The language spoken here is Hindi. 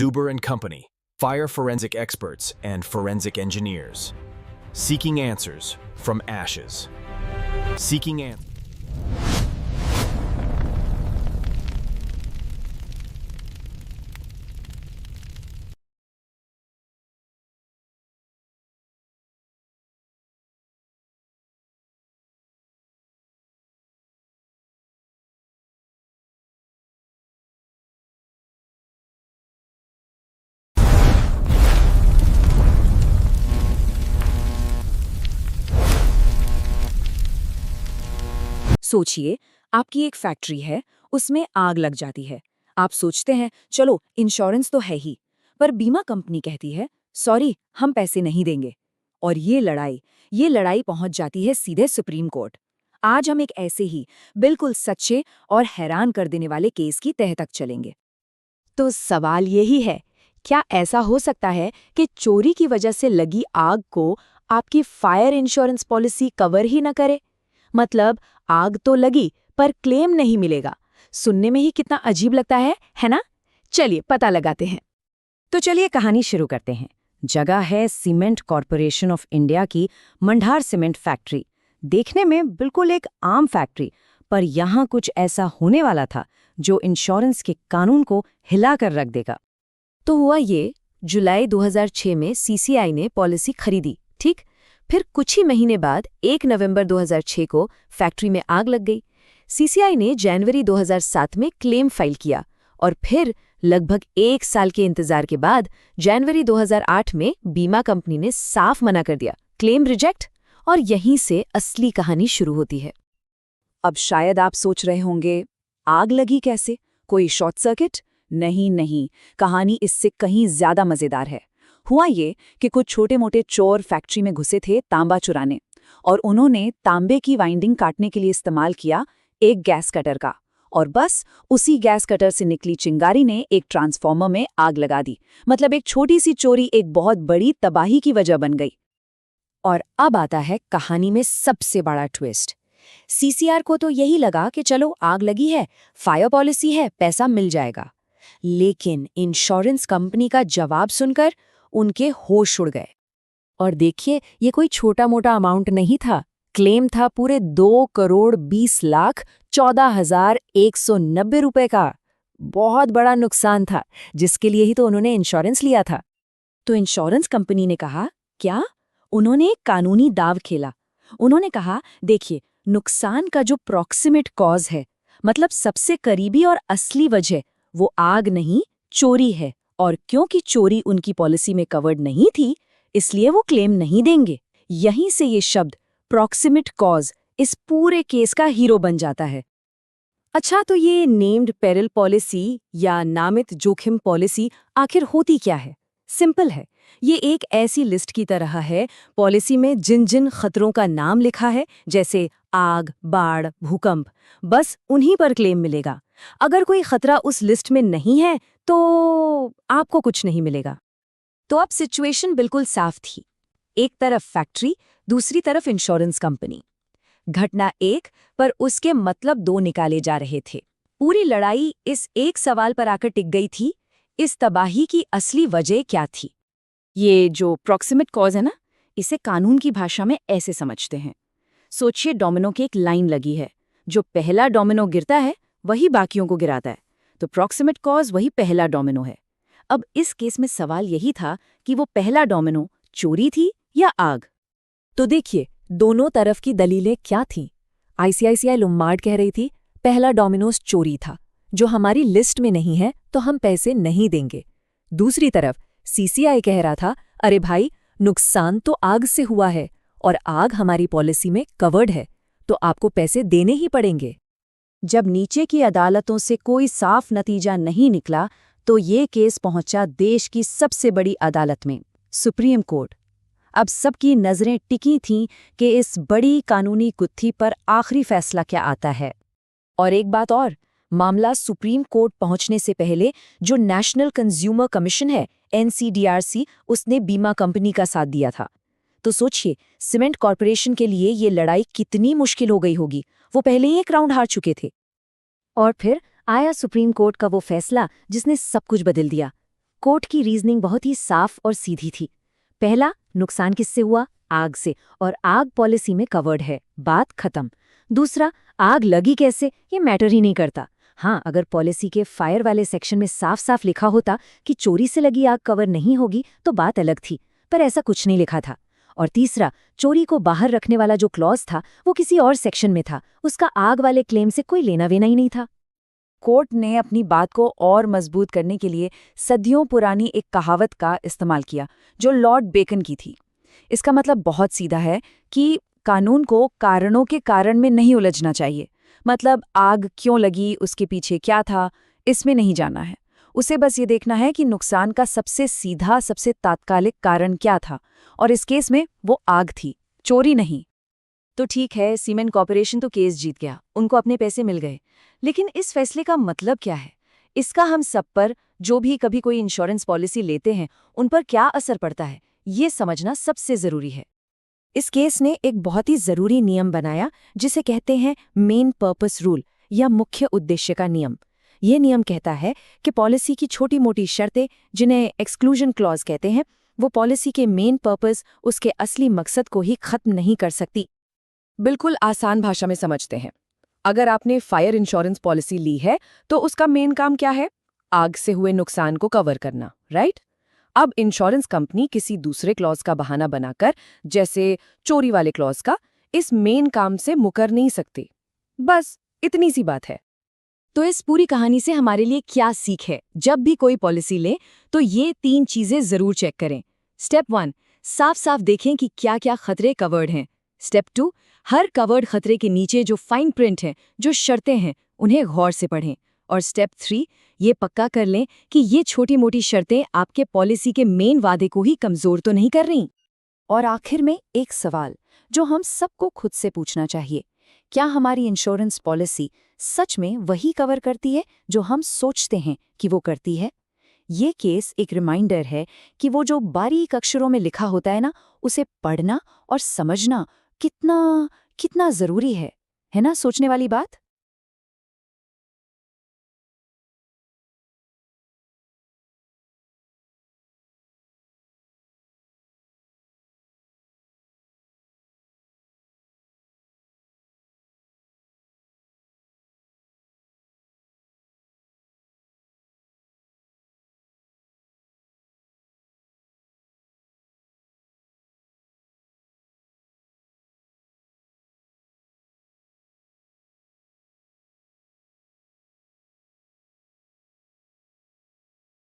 Zuber and Company, fire forensic experts and forensic engineers. Seeking answers from ashes. Seeking answers. सोचिए, आपकी एक फैक्ट्री है, उसमें आग लग जाती है। आप सोचते हैं चलो इंश्योरेंस तो है ही, पर बीमा कंपनी कहती है सॉरी, हम पैसे नहीं देंगे। और ये लड़ाई पहुंच जाती है सीधे सुप्रीम कोर्ट। आज हम एक ऐसे ही बिल्कुल सच्चे और हैरान कर देने वाले केस की तह तक चलेंगे। तो सवाल यही है, क्या ऐसा हो सकता है कि चोरी की वजह से लगी आग को आपकी फायर इंश्योरेंस पॉलिसी कवर ही न करे? मतलब आग तो लगी पर क्लेम नहीं मिलेगा। सुनने में ही कितना अजीब लगता है ना? चलिए पता लगाते हैं। तो चलिए कहानी शुरू करते हैं। जगह है सीमेंट कॉरपोरेशन ऑफ इंडिया की मंडार सीमेंट फैक्ट्री। देखने में बिल्कुल एक आम फैक्ट्री, पर यहाँ कुछ ऐसा होने वाला था जो इंश्योरेंस के कानून को हिलाकर रख देगा। तो हुआ ये, जुलाई 2006 में सीसीआई ने पॉलिसी खरीदी, ठीक? फिर कुछ ही महीने बाद 1 नवंबर 2006 को फैक्ट्री में आग लग गई। सीसीआई ने जनवरी 2007 में क्लेम फाइल किया और फिर लगभग 1 साल के इंतजार के बाद जनवरी 2008 में बीमा कंपनी ने साफ मना कर दिया, क्लेम रिजेक्ट। और यहीं से असली कहानी शुरू होती है। अब शायद आप सोच रहे होंगे, आग लगी कैसे? कोई शॉर्ट सर्किट? नहीं, कहानी इससे कहीं ज्यादा मजेदार है। हुआ ये कि कुछ छोटे मोटे चोर फैक्ट्री में घुसे थे तांबा चुराने, और उन्होंने तांबे की वाइंडिंग काटने के लिए इस्तेमाल किया एक गैस कटर का, और बस उसी गैस कटर से निकली चिंगारी ने एक ट्रांसफार्मर में आग लगा दी। मतलब एक छोटी सी चोरी एक बहुत बड़ी तबाही की वजह बन गई। और अब आता है कहानी में सबसे बड़ा ट्विस्ट। सीसीआर को तो यही लगा कि चलो आग लगी है, फायर पॉलिसी है, पैसा मिल जाएगा। लेकिन इंश्योरेंस कंपनी का जवाब सुनकर उनके होश उड़ गए। और देखिए, ये कोई छोटा मोटा अमाउंट नहीं था। क्लेम था पूरे 2,20,14,190 रुपए का। बहुत बड़ा नुकसान था, जिसके लिए ही तो उन्होंने इंश्योरेंस लिया था। तो इंश्योरेंस कंपनी ने कहा, क्या? उन्होंने एक कानूनी दाव खेला। उन्होंने कहा, देखिए, नुकसान का जो प्रॉक्सिमेट कॉज है, मतलब सबसे करीबी और असली वजह, वो आग नहीं, चोरी है। और क्योंकि चोरी उनकी पॉलिसी में कवर्ड नहीं थी, इसलिए वो क्लेम नहीं देंगे। यहीं से ये शब्द प्रॉक्सिमेट कॉज इस पूरे केस का हीरो बन जाता है। अच्छा, तो ये नेम्ड पेरिल पॉलिसी या नामित जोखिम पॉलिसी आखिर होती क्या है? सिंपल है, ये एक ऐसी लिस्ट की तरह है। पॉलिसी में जिन जिन खतरों का नाम लिखा है, जैसे आग, बाढ़, भूकंप, बस उन्हीं पर क्लेम मिलेगा। अगर कोई खतरा उस लिस्ट में नहीं है तो आपको कुछ नहीं मिलेगा। तो अब सिचुएशन बिल्कुल साफ थी। एक तरफ फैक्ट्री, दूसरी तरफ इंश्योरेंस कंपनी। घटना एक, पर उसके मतलब दो निकाले जा रहे थे। पूरी लड़ाई इस एक सवाल पर आकर टिक गई थी, इस तबाही की असली वजह क्या थी? ये जो प्रॉक्सिमेट कॉज है ना, इसे कानून की भाषा में ऐसे समझते हैं। सोचिए, डोमिनो की एक लाइन लगी है। जो पहला डोमिनो गिरता है वही बाकियों को गिराता है। तो प्रॉक्सिमेट कॉज वही पहला डोमिनो है। अब इस केस में सवाल यही था कि वो पहला डोमिनो चोरी थी या आग। तो देखिए, दोनों तरफ की दलीलें क्या थीं। आईसीआईसीआई लोम्बार्ड कह रही थी, पहला डोमिनोज चोरी था, जो हमारी लिस्ट में नहीं है तो हम पैसे नहीं देंगे। दूसरी तरफ सीसीआई कह रहा था, अरे भाई, नुकसान तो आग से हुआ है और आग हमारी पॉलिसी में कवर्ड है, तो आपको पैसे देने ही पड़ेंगे। जब नीचे की अदालतों से कोई साफ नतीजा नहीं निकला, तो ये केस पहुंचा देश की सबसे बड़ी अदालत में, सुप्रीम कोर्ट। अब सबकी नजरें टिकी थीं कि इस बड़ी कानूनी गुत्थी पर आखिरी फैसला क्या आता है। और एक बात और, मामला सुप्रीम कोर्ट पहुंचने से पहले जो नेशनल कंज्यूमर कमीशन है, NCDRC, उसने बीमा कंपनी का साथ दिया था। तो सोचिए, सीमेंट कॉरपोरेशन के लिए ये लड़ाई कितनी मुश्किल हो गई होगी। वो पहले ही एक राउंड हार चुके थे। और फिर आया सुप्रीम कोर्ट का वो फैसला जिसने सब कुछ बदल दिया। कोर्ट की रीजनिंग बहुत ही साफ और सीधी थी। पहला, नुकसान किससे हुआ? आग से, और आग पॉलिसी में कवर्ड है, बात खत्म। दूसरा, आग लगी कैसे, ये मैटर ही नहीं करता। हाँ, अगर पॉलिसी के फायर वाले सेक्शन में साफ साफ लिखा होता कि चोरी से लगी आग कवर नहीं होगी तो बात अलग थी, पर ऐसा कुछ नहीं लिखा था। और तीसरा, चोरी को बाहर रखने वाला जो क्लॉज था वो किसी और सेक्शन में था, उसका आग वाले क्लेम से कोई लेना देना ही नहीं था। कोर्ट ने अपनी बात को और मजबूत करने के लिए सदियों पुरानी एक कहावत का इस्तेमाल किया जो लॉर्ड बेकन की थी। इसका मतलब बहुत सीधा है कि कानून को कारणों के कारण में नहीं उलझना चाहिए। मतलब आग क्यों लगी, उसके पीछे क्या था, इसमें नहीं जाना है। उसे बस ये देखना है कि नुकसान का सबसे सीधा, सबसे तात्कालिक कारण क्या था, और इस केस में वो आग थी, चोरी नहीं। तो ठीक है, सीमेंट कॉर्पोरेशन तो केस जीत गया, उनको अपने पैसे मिल गए। लेकिन इस फैसले का मतलब क्या है? इसका हम सब पर, जो भी कभी कोई इंश्योरेंस पॉलिसी लेते हैं, उन पर क्या असर पड़ता है, ये समझना सबसे जरूरी है। इस केस ने एक बहुत ही जरूरी नियम बनाया जिसे कहते हैं मेन पर्पस रूल, या मुख्य उद्देश्य का नियम। ये नियम कहता है कि पॉलिसी की छोटी मोटी शर्तें, जिन्हें एक्सक्लूजन क्लॉज कहते हैं, वो पॉलिसी के मेन पर्पस, उसके असली मकसद को ही खत्म नहीं कर सकती। बिल्कुल आसान भाषा में समझते हैं। अगर आपने फायर इंश्योरेंस पॉलिसी ली है तो उसका मेन काम क्या है? आग से हुए नुकसान को कवर करना, राइट? अब इंश्योरेंस कंपनी किसी दूसरे क्लॉज का बहाना बनाकर, जैसे चोरी वाले क्लॉज का, इस मेन काम से मुकर नहीं सकती। बस इतनी सी बात है। तो इस पूरी कहानी से हमारे लिए क्या सीख है? जब भी कोई पॉलिसी लें तो ये 3 चीजें जरूर चेक करें। स्टेप 1, साफ साफ देखें कि क्या क्या खतरे कवर्ड हैं। स्टेप 2, हर कवर्ड खतरे के नीचे जो फाइन प्रिंट है, जो शर्तें हैं, उन्हें गौर से पढ़ें। और स्टेप 3, ये पक्का कर लें कि ये छोटी मोटी शर्तें आपके पॉलिसी के मेन वादे को ही कमजोर तो नहीं कर रही। और आखिर में एक सवाल जो हम सबको खुद से पूछना चाहिए, क्या हमारी इंश्योरेंस पॉलिसी सच में वही कवर करती है जो हम सोचते हैं कि वो करती है? ये केस एक रिमाइंडर है कि वो जो बारीक अक्षरों में लिखा होता है ना, उसे पढ़ना और समझना कितना कितना जरूरी है ना? सोचने वाली बात।